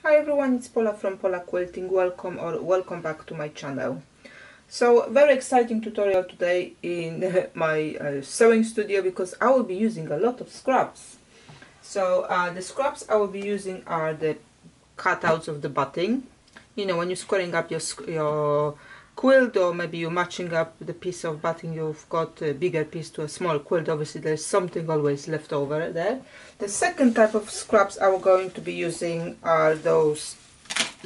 Hi everyone, it's Paula from Pola Quilting. Welcome back to my channel. So very exciting tutorial today in my sewing studio because I will be using a lot of scraps. So the scraps I will be using are the cutouts of the batting. You know, when you're squaring up your quilt, or maybe you're matching up the piece of batting you've got a bigger piece to a small quilt, obviously there's something always left over there. The second type of scraps I'm going to be using are those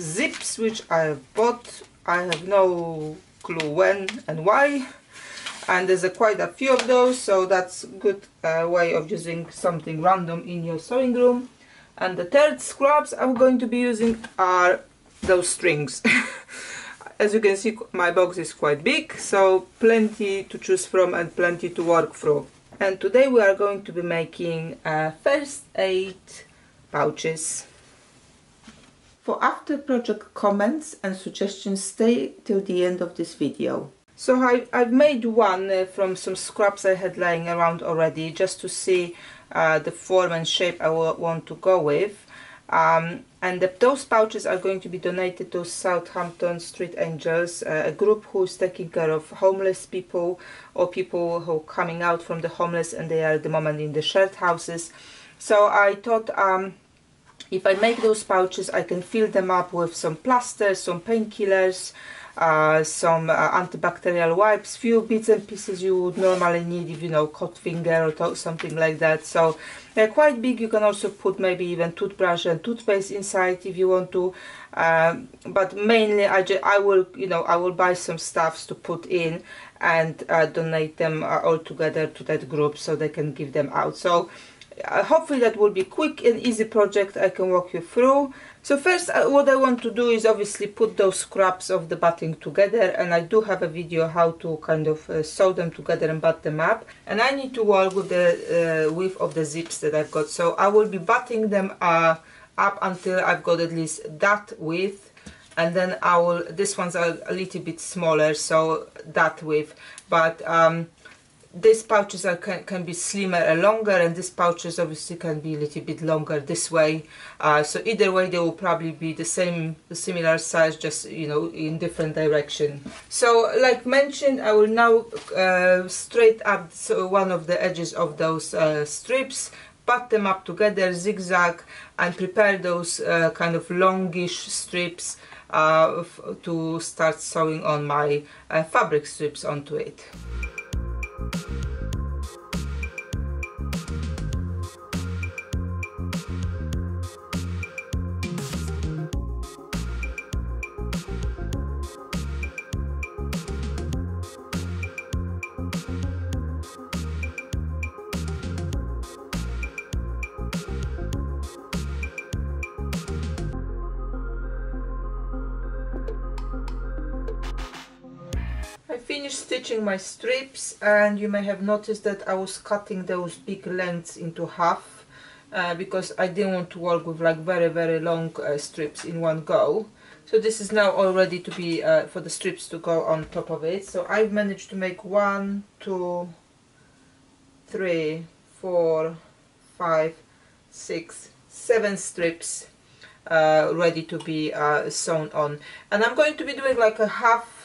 zips which I have bought. I have no clue when and why, and there's quite a few of those, so that's a good way of using something random in your sewing room. And the third scraps I'm going to be using are those strings. As you can see, my box is quite big, so plenty to choose from and plenty to work through. And today we are going to be making first aid pouches. For after project comments and suggestions, stay till the end of this video. So I've made one from some scraps I had lying around already, just to see the form and shape I want to go with. And those pouches are going to be donated to Southampton Street Angels, a group who's taking care of homeless people or people who are coming out from the homeless and they are at the moment in the shared houses. So I thought if I make those pouches, I can fill them up with some plasters, some painkillers, some antibacterial wipes, few bits and pieces you would normally need if you know, cut finger or something like that. So they're quite big. You can also put maybe even toothbrush and toothpaste inside if you want to, but mainly I will buy some stuffs to put in and donate them all together to that group so they can give them out. So hopefully that will be quick and easy project I can walk you through. So first what I want to do is obviously put those scraps of the batting together, and I do have a video how to kind of sew them together and bat them up. And I need to work with the width of the zips that I've got, so I will be batting them up until I've got at least that width, and then these ones are a little bit smaller, so that width, but these pouches can be slimmer and longer, and these pouches obviously can be a little bit longer this way. So either way they will probably be the similar size, just you know, in different direction. So like mentioned, I will now straight up one of the edges of those strips, pat them up together, zigzag, and prepare those kind of longish strips to start sewing on my fabric strips onto it. I finished stitching my strips, and you may have noticed that I was cutting those big lengths into half because I didn't want to work with like very long strips in one go. So this is now all ready to be for the strips to go on top of it. So I've managed to make 1, 2, 3, 4, 5, 6, 7 strips ready to be sewn on. And I'm going to be doing like a half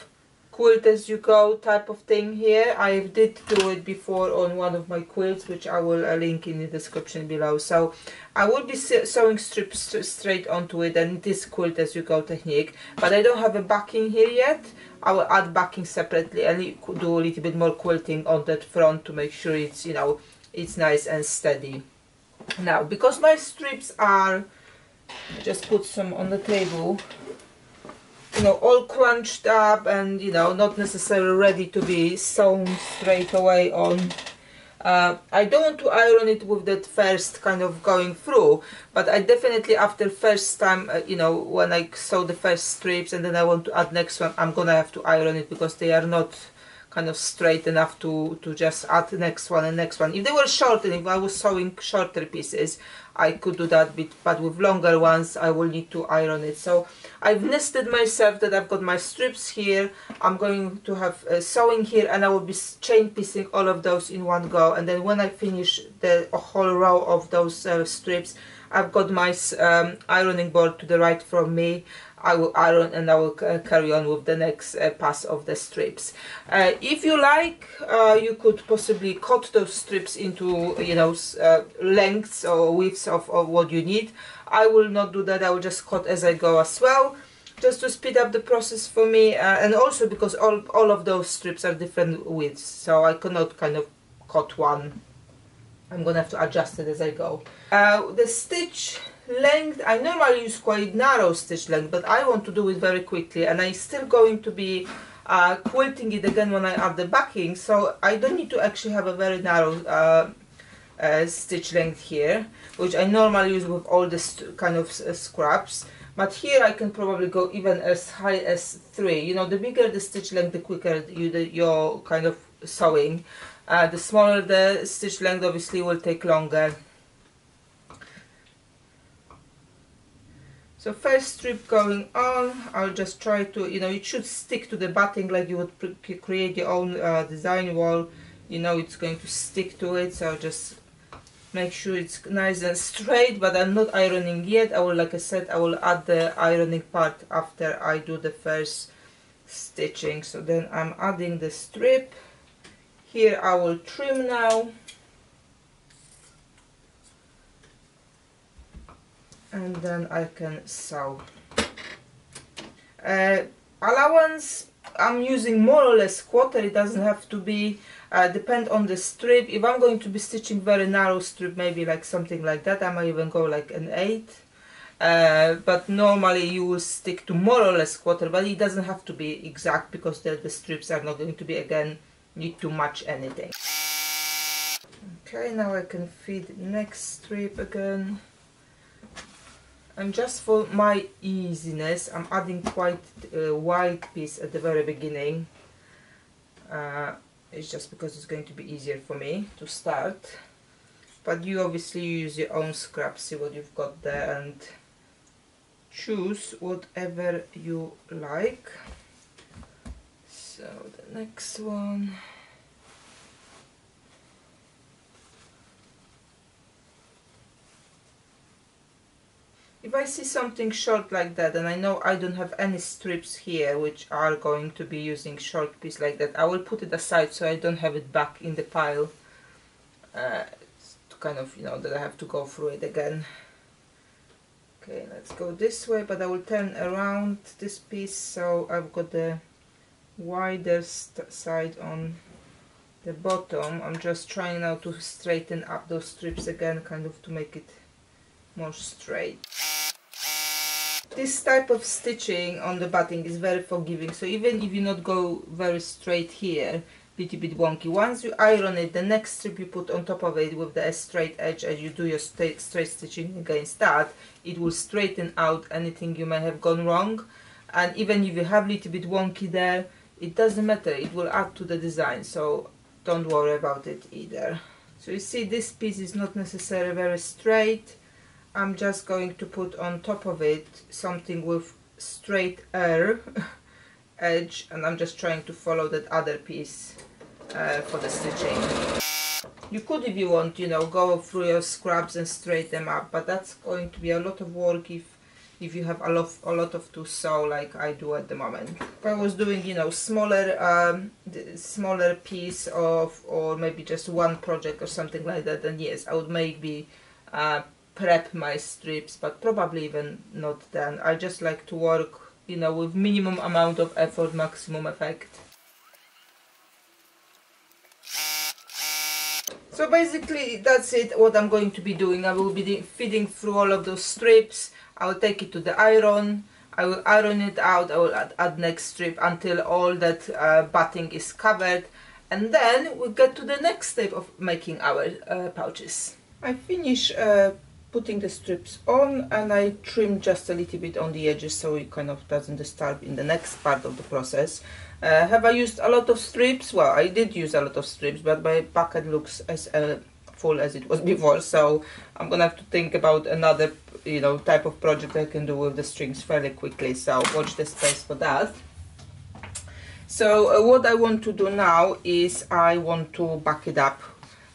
quilt as you go type of thing here. I did do it before on one of my quilts, which I will link in the description below. So I will be sewing strips straight onto it, and this quilt as you go technique, but I don't have a backing here yet. I will add backing separately and do a little bit more quilting on that front to make sure it's, you know, it's nice and steady. Now because my strips are, just put some on the table, you know, all crunched up and, you know, not necessarily ready to be sewn straight away on. I don't want to iron it with that first kind of going through, but I definitely after first time, you know, when I sew the first strips and then I want to add next one, I'm gonna have to iron it because they are not kind of straight enough to just add the next one and next one. If they were short, and if I was sewing shorter pieces, I could do that bit, but with longer ones I will need to iron it. So I've nested myself that I've got my strips here. I'm going to have sewing here, and I will be chain piecing all of those in one go, and then when I finish the whole row of those strips, I've got my ironing board to the right from me. I will iron and I will carry on with the next pass of the strips. If you like, you could possibly cut those strips into, you know, lengths or widths of what you need. I will not do that. I will just cut as I go as well, just to speed up the process for me, and also because all of those strips are different widths, so I cannot kind of cut one. I'm gonna have to adjust it as I go. The stitch length, I normally use quite narrow stitch length, but I want to do it very quickly, and I'm still going to be quilting it again when I add the backing, so I don't need to actually have a very narrow stitch length here, which I normally use with all this kind of scraps. But here I can probably go even as high as 3. You know, the bigger the stitch length, the quicker you're kind of sewing. The smaller the stitch length, obviously will take longer. So first strip going on, I'll just try to, you know, it should stick to the batting like you would create your own design wall. You know, it's going to stick to it, so I'll just make sure it's nice and straight, but I'm not ironing yet. I will, like I said, I will add the ironing part after I do the first stitching. So then I'm adding the strip. Here I will trim now. And then I can sew. Allowance, I'm using more or less quarter. It doesn't have to be, depend on the strip. If I'm going to be stitching very narrow strip, maybe like something like that, I might even go like an 8. But normally you will stick to more or less quarter, but it doesn't have to be exact, because the strips are not going to be, again, need to match anything. Okay, now I can feed next strip again. And just for my easiness, I'm adding quite a wide piece at the very beginning. It's just because it's going to be easier for me to start. But you obviously use your own scrap, see what you've got there, and choose whatever you like. So the next one. If I see something short like that, and I know I don't have any strips here which are going to be using short piece like that, I will put it aside so I don't have it back in the pile. To kind of, you know, that I have to go through it again. Okay, let's go this way, but I will turn around this piece so I've got the wider side on the bottom. I'm just trying now to straighten up those strips again, kind of to make it more straight. This type of stitching on the batting is very forgiving, so even if you not go very straight here, little bit wonky, once you iron it, the next strip you put on top of it with the straight edge, as you do your straight stitching against that, it will straighten out anything you may have gone wrong. And even if you have little bit wonky there, it doesn't matter, it will add to the design, so don't worry about it either. So you see, this piece is not necessarily very straight. I'm just going to put on top of it something with straight edge, and I'm just trying to follow that other piece for the stitching. You could, if you want, you know, go through your scraps and straighten them up, but that's going to be a lot of work if you have a lot of to sew like I do at the moment. If I was doing, you know, smaller piece of, or maybe just one project or something like that, then yes, I would maybe prep my strips, but probably even not then. I just like to work, you know, with minimum amount of effort, maximum effect. So basically that's it, what I'm going to be doing. I will be feeding through all of those strips. I will take it to the iron, I will iron it out, I will add next strip until all that batting is covered, and then we'll get to the next step of making our pouches. I finish putting the strips on, and I trim just a little bit on the edges so it kind of doesn't disturb in the next part of the process. Have I used a lot of strips? Well, I did use a lot of strips, but my bucket looks as full as it was before, so I'm gonna have to think about another, you know, type of project I can do with the strings fairly quickly, so watch the space for that. So what I want to do now is I want to back it up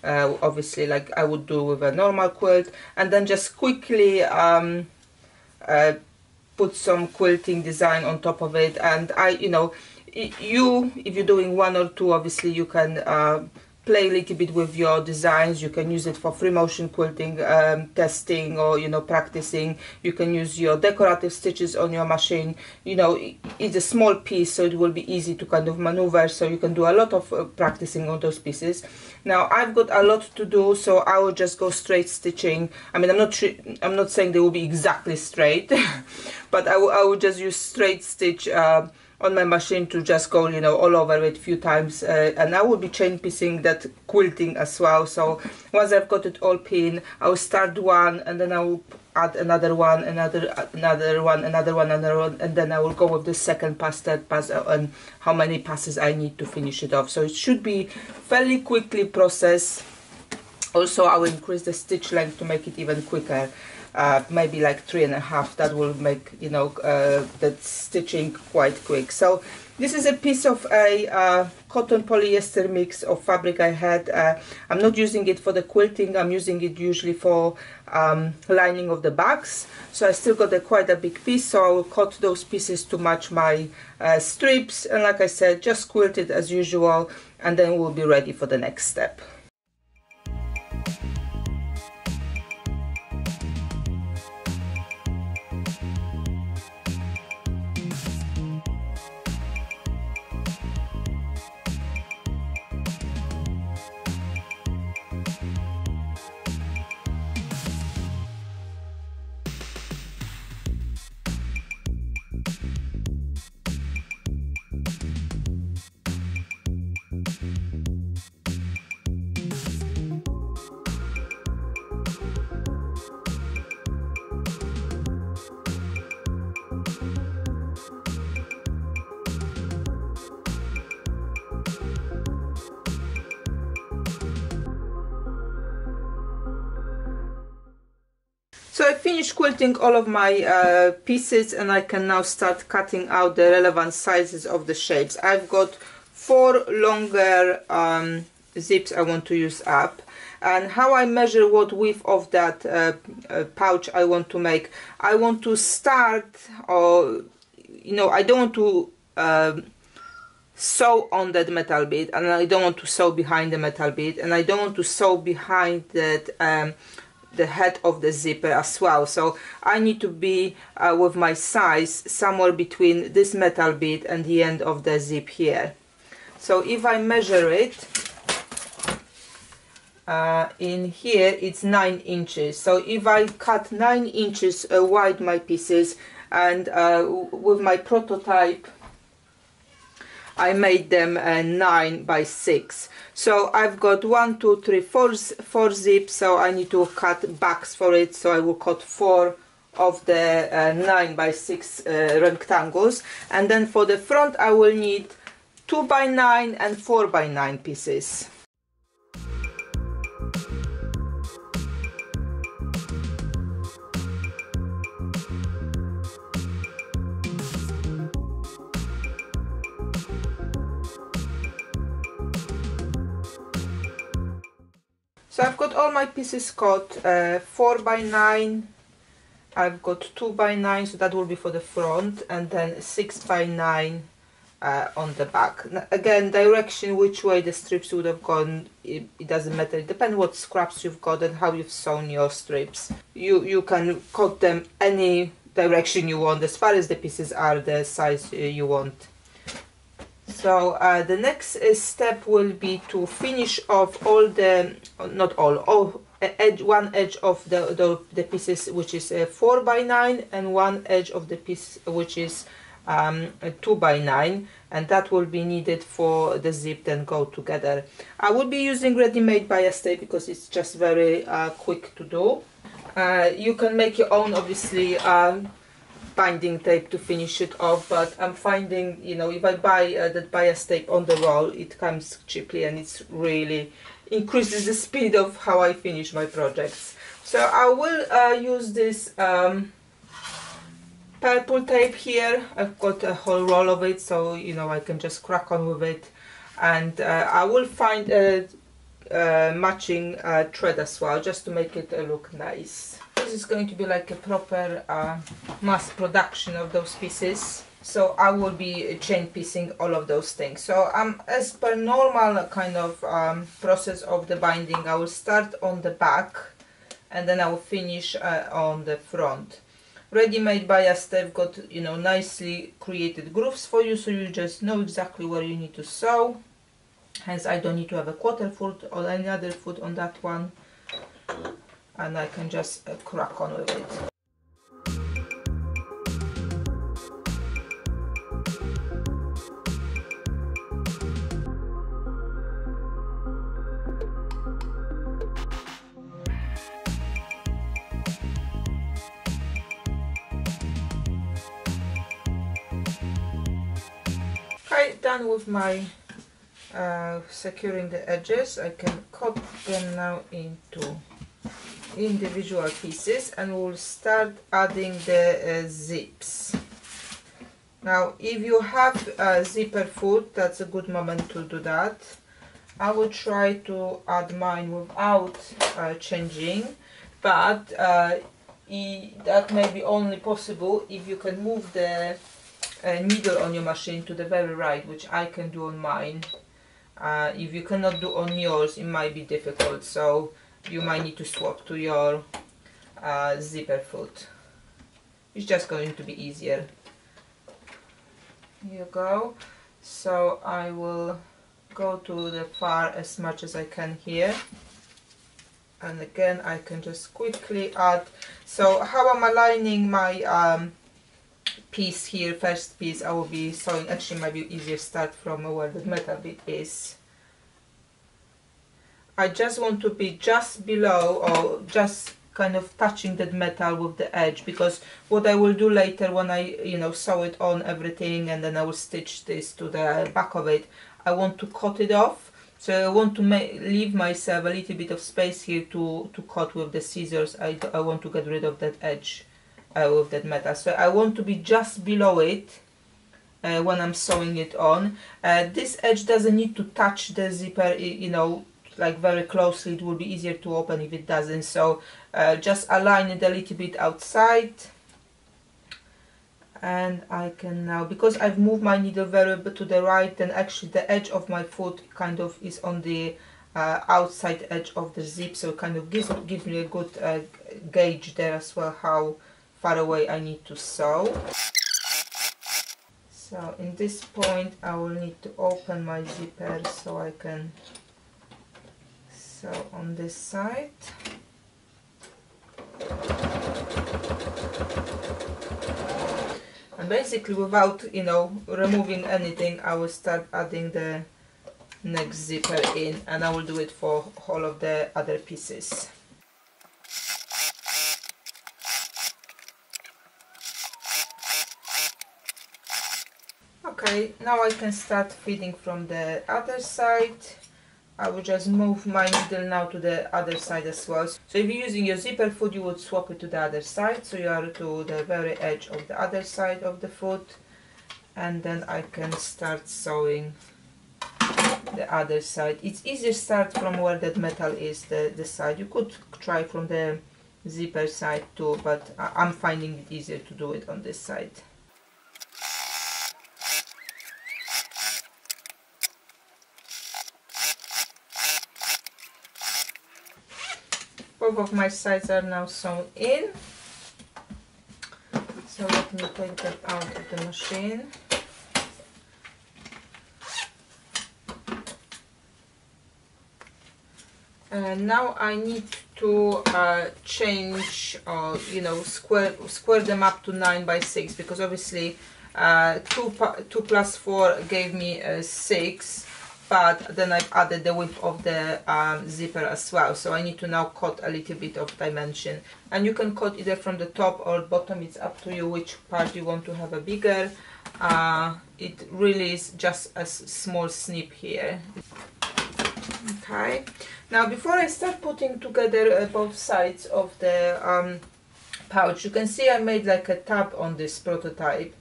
obviously like I would do with a normal quilt, and then just quickly put some quilting design on top of it. And if you're doing one or two, obviously you can play a little bit with your designs. You can use it for free motion quilting testing, or practicing. You can use your decorative stitches on your machine. It's a small piece, so it will be easy to kind of maneuver, so you can do a lot of practicing on those pieces. Now I've got a lot to do, so I will just go straight stitching. I mean, I'm not saying they will be exactly straight but I will just use straight stitch on my machine to just go all over it a few times, and I will be chain piecing that quilting as well. So once I've got it all pinned, I will start one, and then I will add another one, another one, and then I will go with the second pass, third pass, and how many passes I need to finish it off. So it should be fairly quickly processed. Also, I will increase the stitch length to make it even quicker. Maybe like 3.5. That will make that stitching quite quick. So this is a piece of a cotton polyester mix of fabric I had. I'm not using it for the quilting. I'm using it usually for lining of the bags. So I still got quite a big piece, so I will cut those pieces to match my strips, and like I said, just quilt it as usual, and then we'll be ready for the next step. So I finished quilting all of my pieces, and I can now start cutting out the relevant sizes of the shapes. I've got 4 longer zips I want to use up. And how I measure what width of that pouch I want to make, I want to start, or I don't want to sew on that metal bead, and I don't want to sew behind the metal bead, and I don't want to sew behind that the head of the zipper as well. So I need to be with my size somewhere between this metal bead and the end of the zip here. So if I measure it in here, it's 9 inches. So if I cut 9 inches wide my pieces, and with my prototype I made them 9 by 6. So I've got 1, 2, 3, 4 zips, so I need to cut backs for it. So I will cut 4 of the 9 by 6 rectangles, and then for the front I will need 2 by 9 and 4 by 9 pieces. So I've got all my pieces cut, 4 by 9, I've got 2 by 9, so that will be for the front, and then 6 by 9 on the back. Again, direction, which way the strips would have gone, it doesn't matter. It depends what scraps you've got and how you've sewn your strips. You can cut them any direction you want, as far as the pieces are the size you want. So the next step will be to finish off all the, not all one edge of the pieces which is 4 by 9, and one edge of the piece which is 2 by 9, and that will be needed for the zip then go together. I will be using ready-made bias tape because it's just very quick to do. You can make your own, obviously, binding tape to finish it off, but I'm finding, if I buy that bias tape on the roll, it comes cheaply, and it's really increases the speed of how I finish my projects. So I will use this purple tape here. I've got a whole roll of it, so I can just crack on with it, and I will find matching thread as well, just to make it look nice. This is going to be like a proper mass production of those pieces, so I will be chain piecing all of those things. So as per normal kind of process of the binding, I will start on the back and then I will finish on the front. Ready-made bias, they've got, you know, nicely created grooves for you, so you just know exactly where you need to sew. Hence I don't need to have a quarter foot or any other foot on that one, and I can just crack on with it. Okay, done with my securing the edges. I can cut them now into individual pieces and we'll start adding the zips. Now if you have a zipper foot, that's a good moment to do that. I will try to add mine without changing, but that may be only possible if you can move the needle on your machine to the very right, which I can do on mine. If you cannot do on yours, it might be difficult, so you might need to swap to your zipper foot. It's just going to be easier. Here you go. So I will go to the far as much as I can here, and again I can just quickly add. So how I'm aligning my piece here, first piece I will be sewing, actually might be easier start from where the metal bit is. I just want to be just below, or just kind of touching that metal with the edge, because what I will do later when I, you know, sew it on everything and then I will stitch this to the back of it, I want to cut it off. So I want to leave myself a little bit of space here to cut with the scissors. I want to get rid of that edge with that metal, so I want to be just below it when I'm sewing it on. This edge doesn't need to touch the zipper, you know, like very closely. It will be easier to open if it doesn't, so just align it a little bit outside. And I can now, because I've moved my needle very bit to the right, then actually the edge of my foot kind of is on the outside edge of the zip, so it kind of gives me a good gauge there as well how far away I need to sew. So in this point I will need to open my zipper so I can sew on this side. And basically without, you know, removing anything, I will start adding the next zipper in, and I will do it for all of the other pieces. Okay, now I can start feeding from the other side. I will just move my needle now to the other side as well. So if you're using your zipper foot, you would swap it to the other side, so you are to the very edge of the other side of the foot, and then I can start sewing the other side. It's easier to start from where that metal is, the side. You could try from the zipper side too, but I'm finding it easier to do it on this side. Both of my sides are now sewn in, so let me take that out of the machine. And now I need to change, you know, square them up to 9 by 6, because obviously 2 plus 4 gave me 6. But then I've added the width of the zipper as well, so I need to now cut a little bit of dimension. And you can cut either from the top or bottom, it's up to you which part you want to have a bigger. It really is just a small snip here. Okay, now before I start putting together both sides of the pouch, you can see I made like a tab on this prototype.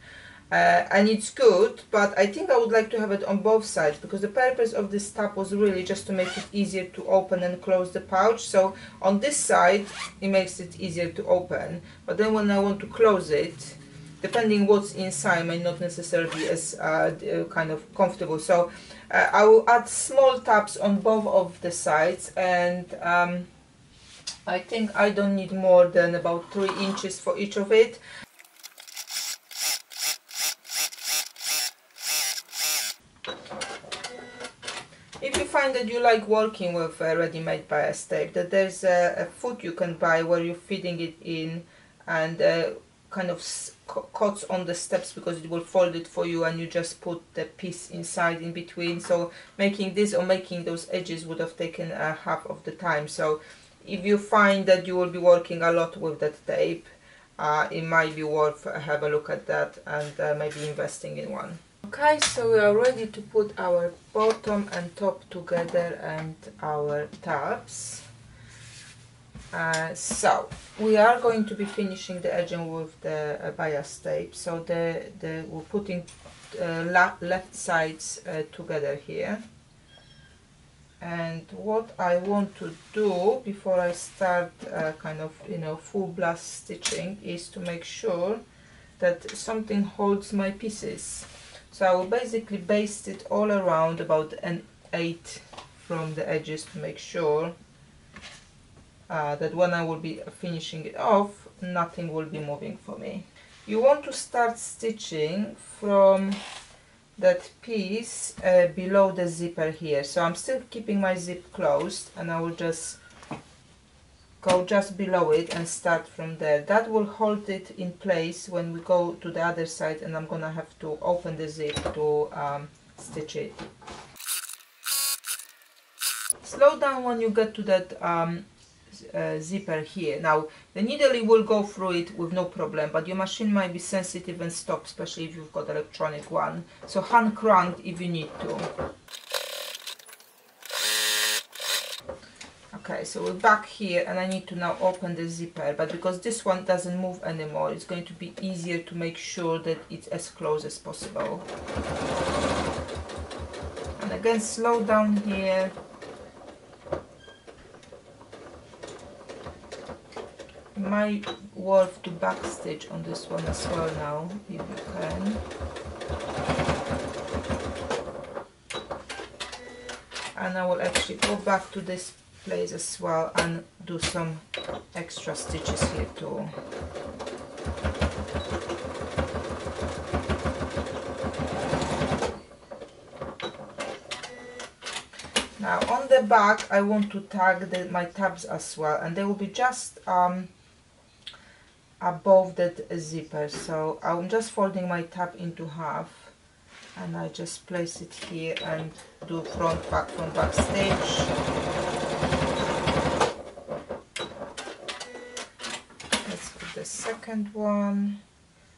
and it's good, but I think I would like to have it on both sides, because the purpose of this tab was really just to make it easier to open and close the pouch. So on this side it makes it easier to open, but then when I want to close it, depending what's inside, may not necessarily be as kind of comfortable. So I will add small tabs on both of the sides, and I think I don't need more than about 3 inches for each of it. If you find that you like working with ready-made bias tape, that there's a foot you can buy where you're feeding it in, and kind of cuts on the steps, because it will fold it for you, and you just put the piece inside in between. So making this or making those edges would have taken half of the time. So if you find that you will be working a lot with that tape, it might be worth have a look at that and maybe investing in one. Okay, so we are ready to put our bottom and top together and our tabs. So we are going to be finishing the edging with the bias tape. So we're putting left sides together here. And what I want to do before I start kind of, you know, full blast stitching is to make sure that something holds my pieces. So I will basically baste it all around about an 8 from the edges to make sure that when I will be finishing it off, nothing will be moving for me. You want to start stitching from that piece below the zipper here. So I'm still keeping my zip closed, and I will just go just below it and start from there. That will hold it in place when we go to the other side, and I'm gonna have to open the zip to stitch it. Slow down when you get to that zipper here. Now the needle will go through it with no problem, but your machine might be sensitive and stop, especially if you've got electronic one. So hand crank if you need to. Okay, so we're back here, and I need to now open the zipper, but because this one doesn't move anymore, it's going to be easier to make sure that it's as close as possible. And again, slow down here. Might worth to backstitch on this one as well now, if you can. And I will actually go back to this place as well and do some extra stitches here too. Now on the back I want to tag my tabs as well, and they will be just above that zipper. So I'm just folding my tab into half, and I just place it here and do front back stitch. Let's put the second one.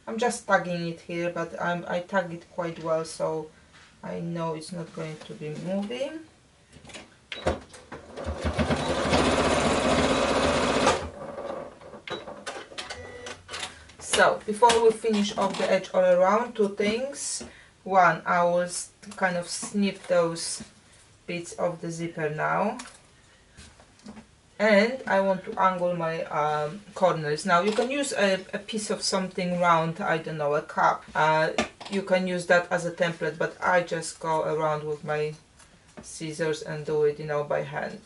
I'm just tagging it here, but I tag it quite well, so I know it's not going to be moving. So before we finish off the edge all around, two things. One, I will kind of snip those bits of the zipper now, and I want to angle my corners. Now you can use a piece of something round, I don't know, a cup. You can use that as a template, but I just go around with my scissors and do it, you know, by hand.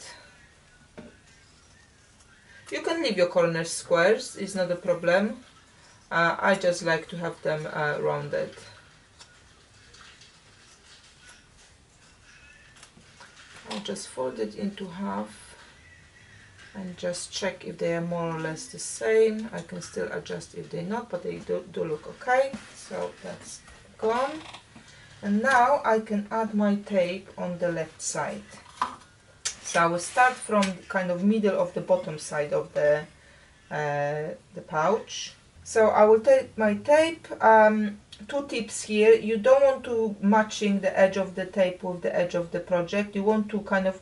You can leave your corners squares, it's not a problem. I just like to have them rounded. I'll just fold it into half and just check if they are more or less the same. I can still adjust if they're not, but they do look okay. So that's gone. And now I can add my tape on the left side. So I will start from kind of middle of the bottom side of the pouch. So I will take my tape. Two tips here: you don't want to matching the edge of the tape with the edge of the project. You want to kind of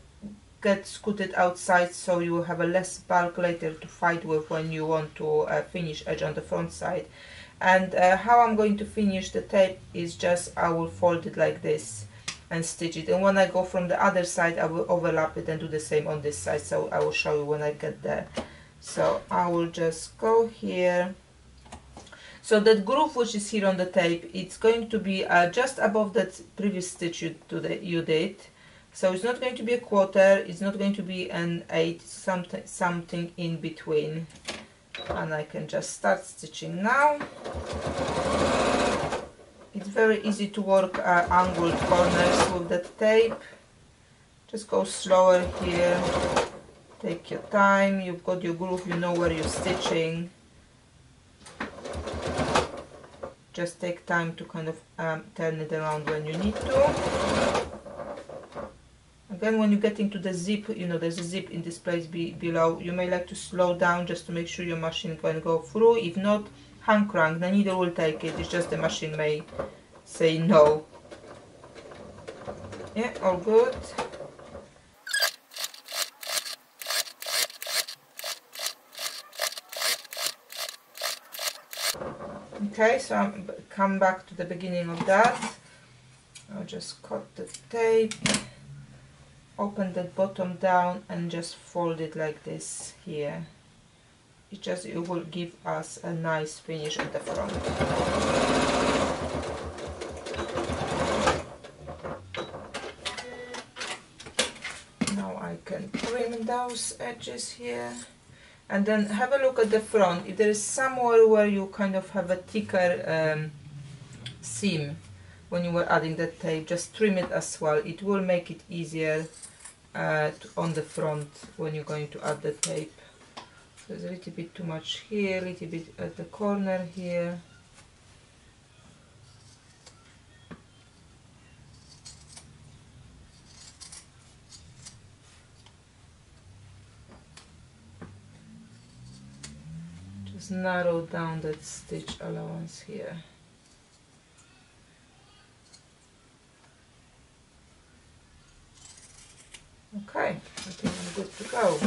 get scooted outside, so you will have a less bulk later to fight with when you want to finish edge on the front side. And how I'm going to finish the tape is just I will fold it like this and stitch it, and when I go from the other side I will overlap it and do the same on this side, so I will show you when I get there. So I will just go here. So that groove which is here on the tape, it's going to be just above that previous stitch you did. So it's not going to be a quarter, it's not going to be an 8, something in between. And I can just start stitching now. It's very easy to work angled corners with that tape. Just go slower here, take your time, you've got your groove, you know where you're stitching. Just take time to kind of turn it around when you need to. Again, when you get into the zip, you know there's a zip in this place below, you may like to slow down just to make sure your machine can go through. If not, hand crank, the needle will take it, it's just the machine may say no. Yeah, all good. Okay, so I'll come back to the beginning of that. I'll just cut the tape, open that bottom down and just fold it like this here. It will give us a nice finish at the front. Now I can trim those edges here. And then have a look at the front. If there is somewhere where you kind of have a thicker seam when you were adding the tape, just trim it as well. It will make it easier on the front when you're going to add the tape. There's a little bit too much here, a little bit at the corner here. Just narrow down that stitch allowance here. Okay, I think I'm good to go.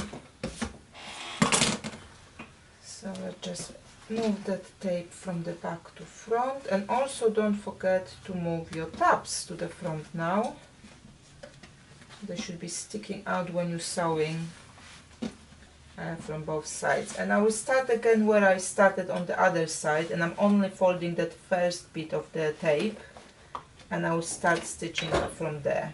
So let's just move that tape from the back to front, and also don't forget to move your tabs to the front now. They should be sticking out when you're sewing from both sides. And I will start again where I started on the other side, and I'm only folding that first bit of the tape, and I will start stitching from there.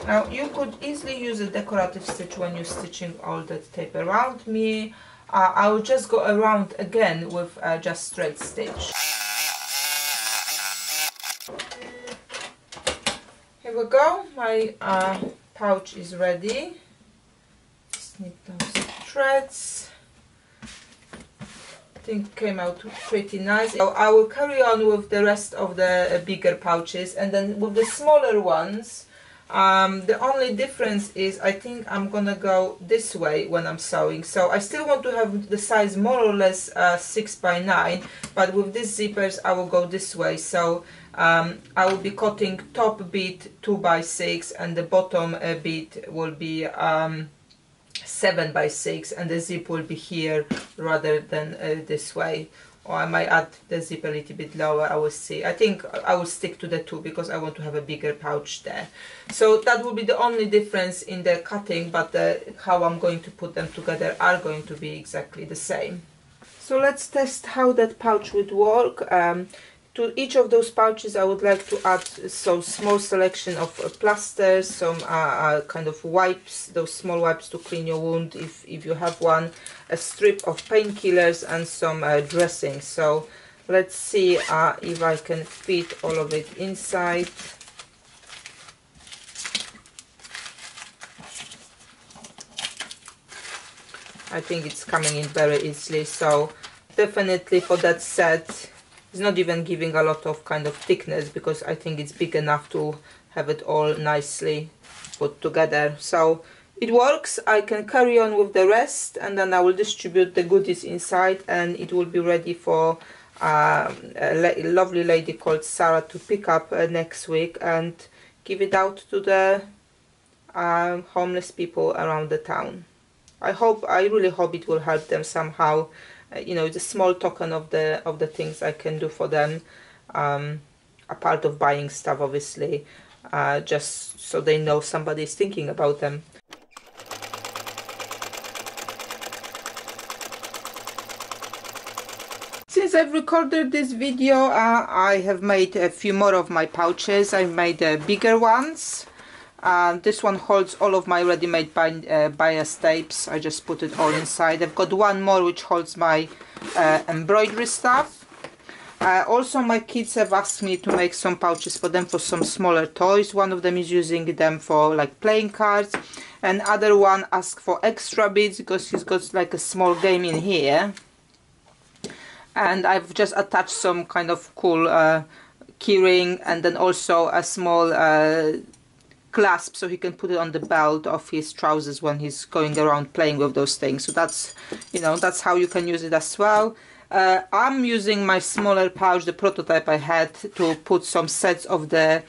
Now you could easily use a decorative stitch when you're stitching all that tape around. Me, I will just go around again with just straight stitch. Here we go, my pouch is ready. Snip those threads. I think it came out pretty nice. So I will carry on with the rest of the bigger pouches, and then with the smaller ones, the only difference is I think I'm gonna go this way when I'm sewing. So I still want to have the size more or less 6 by 9, but with these zippers I will go this way. So I will be cutting top bit 2 by 6 and the bottom bit will be 7 by 6, and the zip will be here rather than this way. Or I might add the zip a little bit lower, I will see. I think I will stick to the 2 because I want to have a bigger pouch there. So that will be the only difference in the cutting, but how I'm going to put them together are going to be exactly the same. So let's test how that pouch would work. To each of those pouches I would like to add some small selection of plasters, some kind of wipes, those small wipes to clean your wound if you have one, a strip of painkillers and some dressing. So let's see if I can fit all of it inside. I think it's coming in very easily, so definitely for that set it's not even giving a lot of kind of thickness because I think it's big enough to have it all nicely put together. So it works. I can carry on with the rest and then I will distribute the goodies inside, and it will be ready for a lovely lady called Sarah to pick up next week, and give it out to the homeless people around the town. I really hope it will help them somehow. You know, it's a small token of the things I can do for them, apart of buying stuff, obviously, just so they know somebody is thinking about them. Since I've recorded this video, I have made a few more of my pouches. I've made bigger ones. This one holds all of my ready-made bias tapes. I just put it all inside. I've got one more which holds my embroidery stuff. Also, my kids have asked me to make some pouches for them for some smaller toys. One of them is using them for like playing cards, and other one asked for extra bits because he's got like a small game in here. And I've just attached some kind of cool keyring, and then also a small clasp so he can put it on the belt of his trousers when he's going around playing with those things. So that's, you know, that's how you can use it as well. I'm using my smaller pouch, the prototype I had, to put some sets of the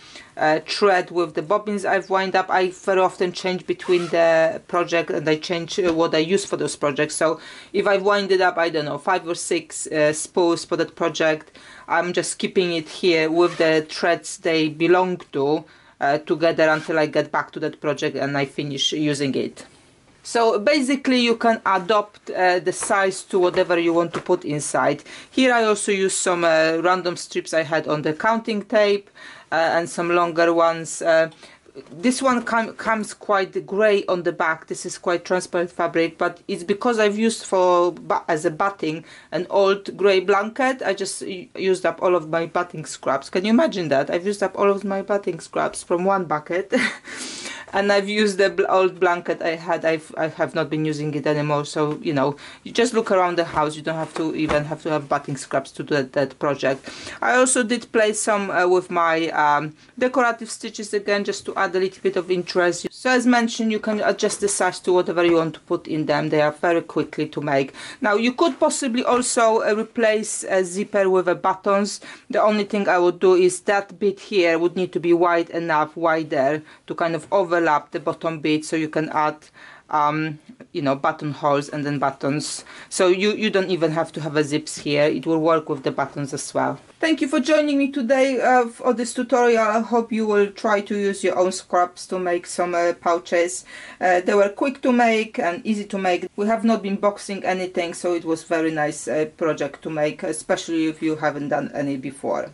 thread with the bobbins I've wound up. I very often change between the project, and I change what I use for those projects. So if I've winded up, I don't know, 5 or 6 spools for that project, I'm just keeping it here with the threads they belong to together until I get back to that project and I finish using it. So basically you can adopt the size to whatever you want to put inside. Here I also use some random strips I had on the counting tape and some longer ones. This one comes quite grey on the back. This is quite transparent fabric, but it's because I've used as a batting an old grey blanket. I just used up all of my batting scraps. Can you imagine that? I've used up all of my batting scraps from one bucket. And I've used the old blanket I had. I have not been using it anymore. So, you know, you just look around the house. You don't have to even have to have batting scraps to do that project. I also did play some with my decorative stitches again, just to add a little bit of interest. So as mentioned, you can adjust the size to whatever you want to put in them. They are very quickly to make. Now you could possibly also replace a zipper with a buttons. The only thing I would do is that bit here would need to be wide enough, wider, to kind of overlap the bottom bit, so you can add you know, buttonholes and then buttons. So you don't even have to have a zips here. It will work with the buttons as well. Thank you for joining me today for this tutorial. I hope you will try to use your own scraps to make some pouches. They were quick to make and easy to make. We have not been boxing anything, so it was very nice project to make, especially if you haven't done any before.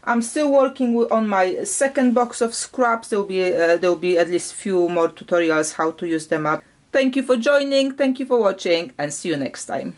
I'm still working on my second box of scraps. There will be at least few more tutorials how to use them up. Thank you for joining, thank you for watching, and see you next time.